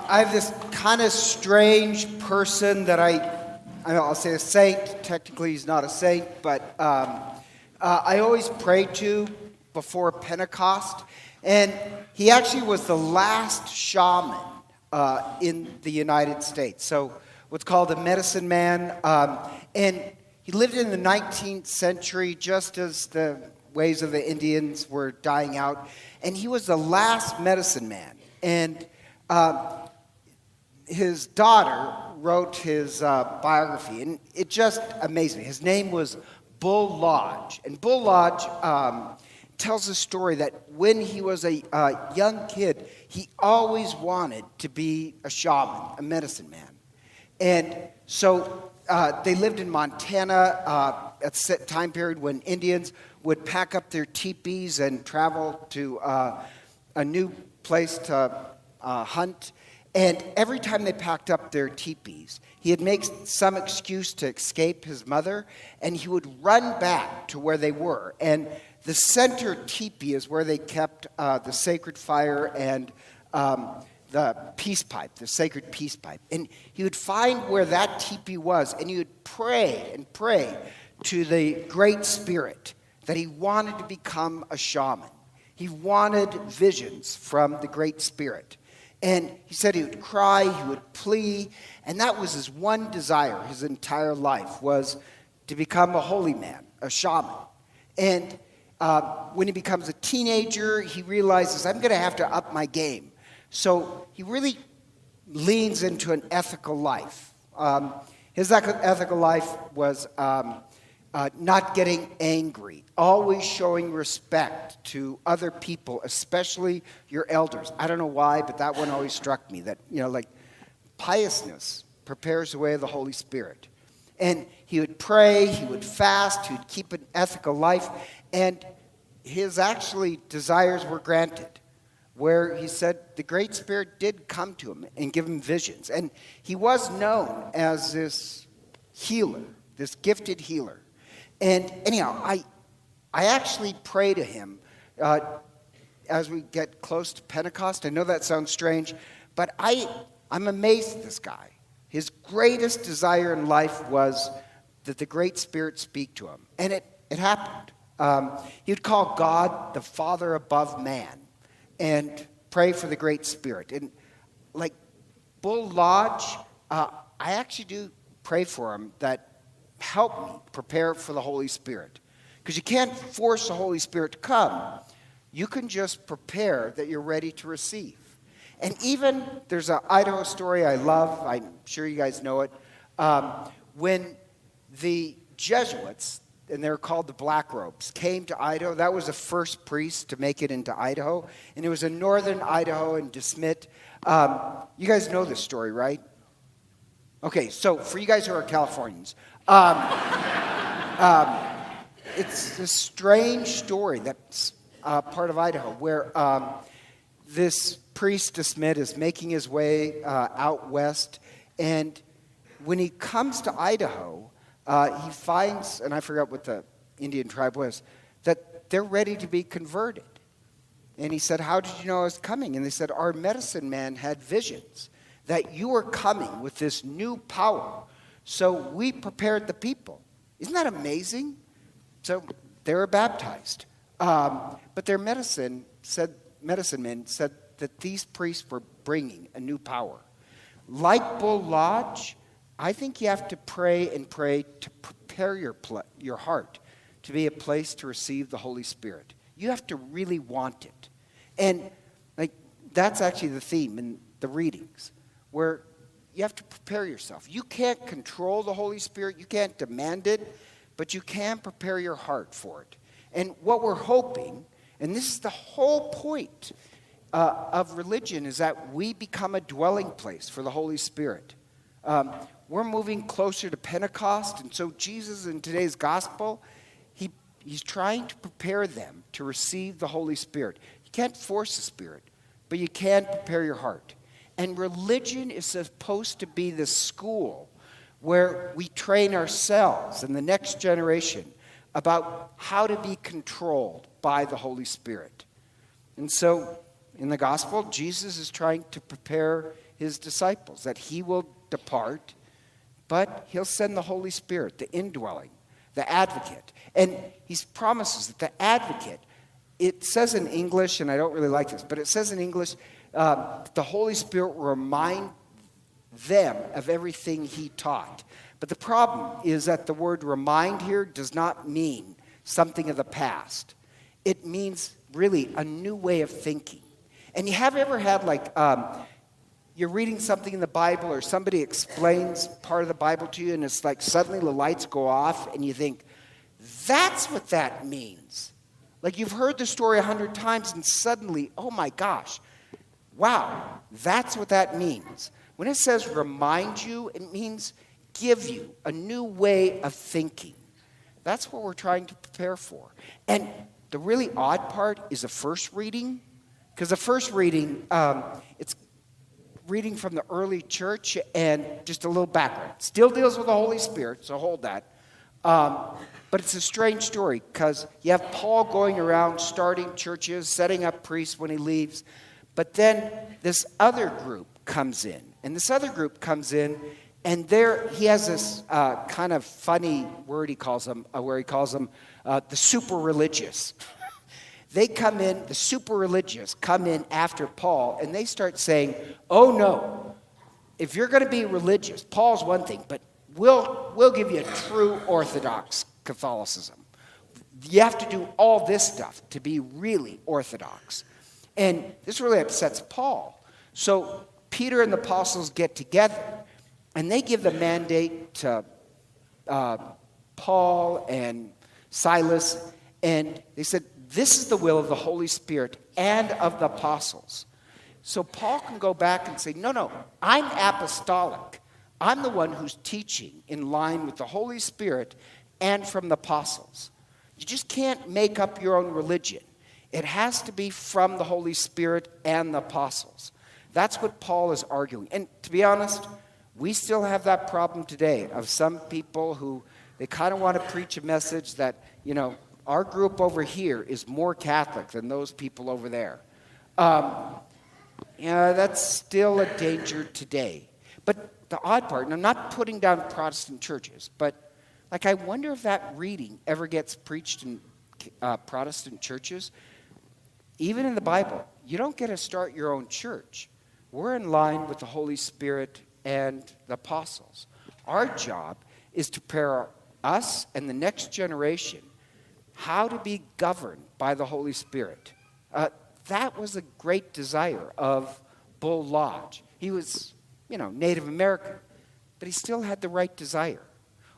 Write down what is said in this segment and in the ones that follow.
I have this kind of strange person that I'll say a saint. Technically, he's not a saint, but I always pray to before Pentecost. And he actually was the last shaman in the United States. So what's called a medicine man. And he lived in the 19th century just as the ways of the Indians were dying out. And he was the last medicine man. And his daughter wrote his biography, and it just amazed me. His name was Bull Lodge. And Bull Lodge tells a story that when he was a young kid, he always wanted to be a shaman, a medicine man. And so they lived in Montana at the time period when Indians would pack up their teepees and travel to a new place to hunt. And every time they packed up their teepees, he'd make some excuse to escape his mother, and he would run back to where they were. And the center teepee is where they kept the sacred fire and the peace pipe, the sacred peace pipe. And he would find where that teepee was, and he would pray and pray to the Great Spirit that he wanted to become a shaman. He wanted visions from the Great Spirit. And he said he would cry, he would plea, and that was his one desire his entire life, was to become a holy man, a shaman. And when he becomes a teenager, he realizes, I'm going to have to up my game. So he really leans into an ethical life. His ethical life was not getting angry, always showing respect to other people, especially your elders. I don't know why, but that one always struck me, that, piousness prepares the way of the Holy Spirit. And he would pray, he would fast, he would keep an ethical life, and his actually desires were granted, where he said the Great Spirit did come to him and give him visions. And he was known as this healer, this gifted healer. And anyhow, I actually pray to him as we get close to Pentecost. I know that sounds strange, but I'm amazed at this guy. His greatest desire in life was that the Great Spirit speak to him. And it happened. He would call God the Father above man and pray for the Great Spirit. And like Bull Lodge, I actually do pray for him that help me prepare for the Holy Spirit. Because you can't force the Holy Spirit to come. You can just prepare that you're ready to receive. And even, there's an Idaho story I love. I'm sure you guys know it. When the Jesuits, and they're called the Black Robes, came to Idaho, that was the first priest to make it into Idaho. And it was in northern Idaho in DeSmet. You guys know this story, right? Okay, so for you guys who are Californians, it's a strange story that's part of Idaho, where this priest DeSmet is making his way out west, and when he comes to Idaho, he finds, and I forgot what the Indian tribe was, that they're ready to be converted. And he said, how did you know I was coming? And they said, our medicine man had visions that you were coming with this new power. So we prepared the people. Isn't that amazing? So they were baptized. But their medicine men said that these priests were bringing a new power. Like Bull Lodge, I think you have to pray and pray to prepare your heart to be a place to receive the Holy Spirit. You have to really want it. And that's actually the theme in the readings, where you have to prepare yourself. You can't control the Holy Spirit. You can't demand it, but you can prepare your heart for it. And what we're hoping, and this is the whole point of religion, is that we become a dwelling place for the Holy Spirit. We're moving closer to Pentecost, and so Jesus in today's gospel, he's trying to prepare them to receive the Holy Spirit. You can't force the Spirit, but you can prepare your heart. And religion is supposed to be the school where we train ourselves and the next generation about how to be controlled by the Holy Spirit. And so in the gospel, Jesus is trying to prepare his disciples, that he will depart, but he'll send the Holy Spirit, the indwelling, the advocate. And he promises that the advocate, it says in English, and I don't really like this, but it says in English, the Holy Spirit will remind them of everything he taught. But the problem is that the word remind here does not mean something of the past. It means really a new way of thinking. And you have ever had you're reading something in the Bible or somebody explains part of the Bible to you and it's like suddenly the lights go off and you think, that's what that means. Like you've heard the story 100 times and suddenly, oh my gosh, wow, that's what that means. When it says remind you, it means give you a new way of thinking. That's what we're trying to prepare for. And the really odd part is the first reading, because the first reading, it's reading from the early church and just a little background. Still deals with the Holy Spirit, so hold that. But it's a strange story because you have Paul going around starting churches, setting up priests when he leaves. But then this other group comes in. And this other group comes in, and there he has this kind of funny word he calls them, where he calls them the super religious. They come in, the super religious come in after Paul, and they start saying, oh no, if you're going to be religious, Paul's one thing, but we'll give you a true Orthodox Catholicism. You have to do all this stuff to be really Orthodox. And this really upsets Paul. So Peter and the apostles get together, and they give the mandate to Paul and Silas, and they said, this is the will of the Holy Spirit and of the apostles. So Paul can go back and say, no, I'm apostolic. I'm the one who's teaching in line with the Holy Spirit and from the apostles. You just can't make up your own religion. It has to be from the Holy Spirit and the apostles. That's what Paul is arguing. And to be honest, we still have that problem today of some people who, they kind of want to preach a message that, our group over here is more Catholic than those people over there. That's still a danger today. But the odd part, and I'm not putting down Protestant churches, but I wonder if that reading ever gets preached in Protestant churches. Even in the Bible, you don't get to start your own church. We're in line with the Holy Spirit and the apostles. Our job is to prepare us and the next generation how to be governed by the Holy Spirit. That was a great desire of Bull Lodge. He was, Native American, but he still had the right desire.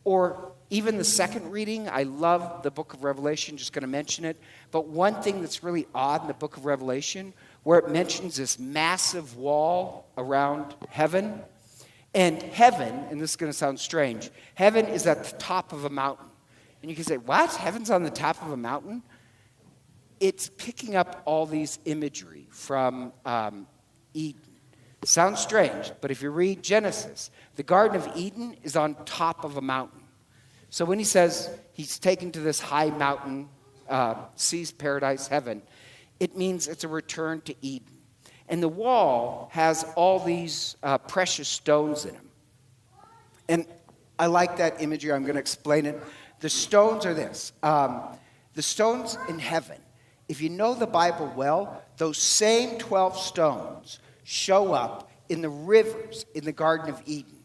Or even the second reading, I love the book of Revelation, just going to mention it. But one thing that's really odd in the book of Revelation, where it mentions this massive wall around heaven. And heaven, and this is going to sound strange, heaven is at the top of a mountain. And you can say, what? Heaven's on the top of a mountain? It's picking up all these imagery from Eden. It sounds strange, but if you read Genesis, the Garden of Eden is on top of a mountain. So when he says he's taken to this high mountain, sees paradise, heaven, it means it's a return to Eden. And the wall has all these precious stones in them. And I like that imagery. I'm going to explain it. The stones are this. The stones in heaven, if you know the Bible well, those same 12 stones show up in the rivers in the Garden of Eden.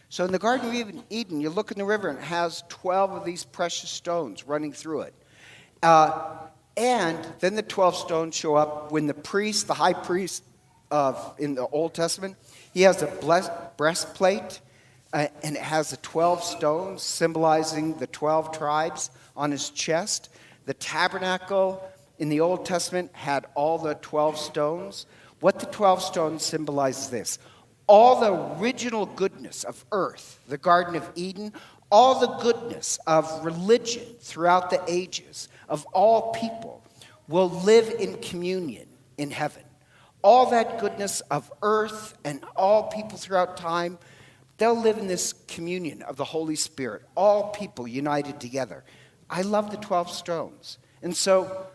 So in the Garden of Eden, you look in the river and it has 12 of these precious stones running through it. And then the 12 stones show up when the priest, the high priest in the Old Testament, he has a breastplate. And it has the 12 stones symbolizing the 12 tribes on his chest. The tabernacle in the Old Testament had all the 12 stones. What the 12 stones symbolize is this. All the original goodness of earth, the Garden of Eden, all the goodness of religion throughout the ages, of all people, will live in communion in heaven. All that goodness of earth and all people throughout time, they'll live in this communion of the Holy Spirit, all people united together. I love the 12 stones. And so,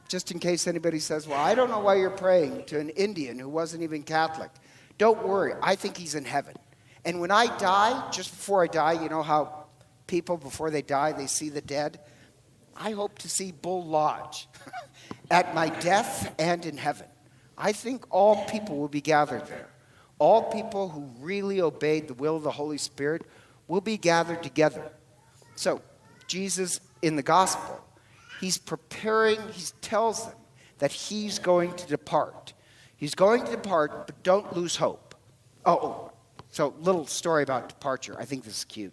just in case anybody says, well, I don't know why you're praying to an Indian who wasn't even Catholic. don't worry. I think he's in heaven. And when I die, just before I die, you know how people, before they die, they see the dead? I hope to see Bull Lodge at my death and in heaven. I think all people will be gathered there. All people who really obeyed the will of the Holy Spirit will be gathered together. So, Jesus in the gospel, he tells them that he's going to depart. He's going to depart, but don't lose hope. So little story about departure. I think this is cute.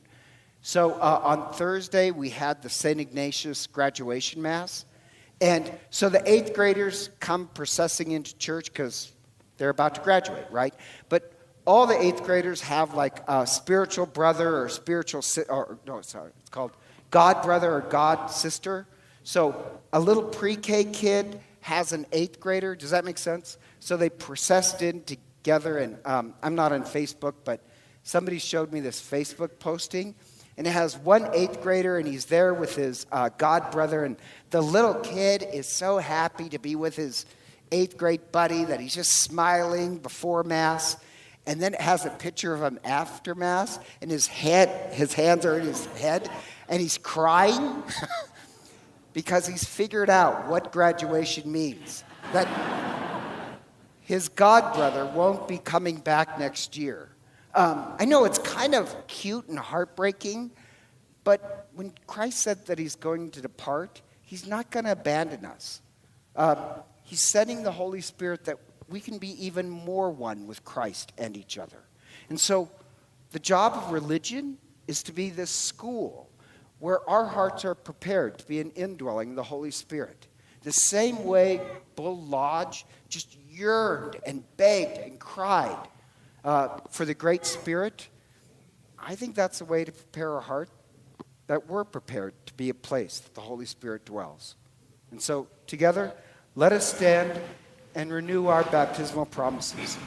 So on Thursday, we had the St. Ignatius graduation mass. And so the 8th graders come processing into church because they're about to graduate, right? But all the 8th graders have like a spiritual brother or it's called God brother or God sister. So a little pre-K kid has an 8th grader. Does that make sense? So they processed in together, and I'm not on Facebook, but somebody showed me this Facebook posting, and it has one 8th grader, and he's there with his God brother, and the little kid is so happy to be with his 8th grade buddy that he's just smiling before Mass. And then it has a picture of him after Mass, and his hands are in his head, and he's crying because he's figured out what graduation means. That his God brother won't be coming back next year. I know it's kind of cute and heartbreaking, but when Christ said that he's going to depart, he's not going to abandon us. He's sending the Holy Spirit that we can be even more one with Christ and each other. And so the job of religion is to be this school where our hearts are prepared to be an indwelling of the Holy Spirit. The same way Bull Lodge just yearned and begged and cried for the Great Spirit, I think that's the way to prepare our heart, that we're prepared to be a place that the Holy Spirit dwells. And so together, let us stand and renew our baptismal promises.